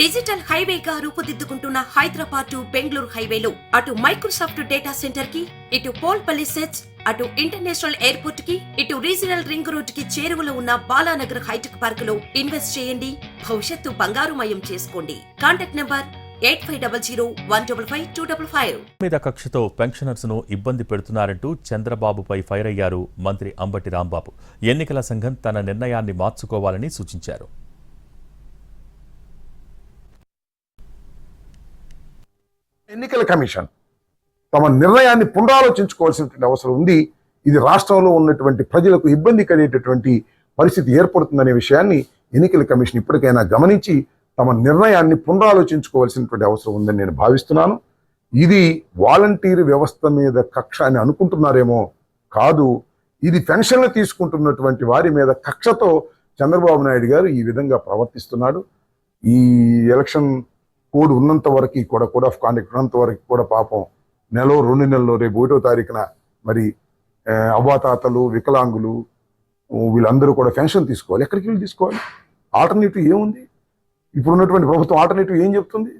Digital హైవేగా రూపుదిద్దుకుంటున్న Hyderabad to Bengaluru హైవేలో అటు Microsoft data centre కి, ఇటు పోల్పల్లి సెట్స్, అటు ఇంటర్నేషనల్ ఎయిర్పోర్ట్ కి, ఇటు రీజనల్ రింగ్ రోడ్ కి చేరువలో ఉన్న బాలానగర్ హైటెక్ పార్క్ లో ఇన్వెస్ట్ చేయండి. భవిష్యత్తు బంగారుమయం చేసుకోండి. Contact number 8500-155-255. మీద కక్షతో పెన్షనర్స్ ను ఇబ్బంది పెడుతున్నారంటూ చంద్రబాబుపై ఫైర్ అయ్యారు మంత్రి అంబటి రాంబాబు. ఎన్నికల సంఘం తన నిర్ణయాన్ని మార్చుకోవాలని సూచించారు. ఎన్నికల కమిషన్ తమ నిర్ణయాన్ని పునరాలోచించుకోవాల్సినటువంటి అవసరం ఉంది. ఇది రాష్ట్రంలో ఉన్నటువంటి ప్రజలకు ఇబ్బంది కలిగేటటువంటి పరిస్థితి ఏర్పడుతుందనే విషయాన్ని ఎన్నికల కమిషన్ ఇప్పటికైనా గమనించి తమ నిర్ణయాన్ని పునరాలోచించుకోవాల్సినటువంటి అవసరం ఉందని నేను భావిస్తున్నాను. ఇది వాలంటీర్ వ్యవస్థ మీద కక్ష అని అనుకుంటున్నారేమో, కాదు. ఇది పెన్షన్లు తీసుకుంటున్నటువంటి వారి మీద కక్షతో చంద్రబాబు నాయుడు గారు ఈ విధంగా ప్రవర్తిస్తున్నాడు. ఈ ఎలక్షన్ కోడ్ ఉన్నంత వరకు కూడా కోడ్ ఆఫ్ కాండక్ట్ ఉన్నంత వరకు కూడా పాపం నెల 2 నెలల్లో రేపు 1వ తారీఖున మరి అవ్వాతాతలు, వికలాంగులు వీళ్ళందరూ కూడా పెన్షన్ తీసుకోవాలి. ఎక్కడికి వెళ్ళి తీసుకోవాలి? ఆల్టర్నేటివ్ ఏముంది? ఇప్పుడు ఉన్నటువంటి ప్రభుత్వం ఆల్టర్నేటివ్ ఏం చెప్తుంది?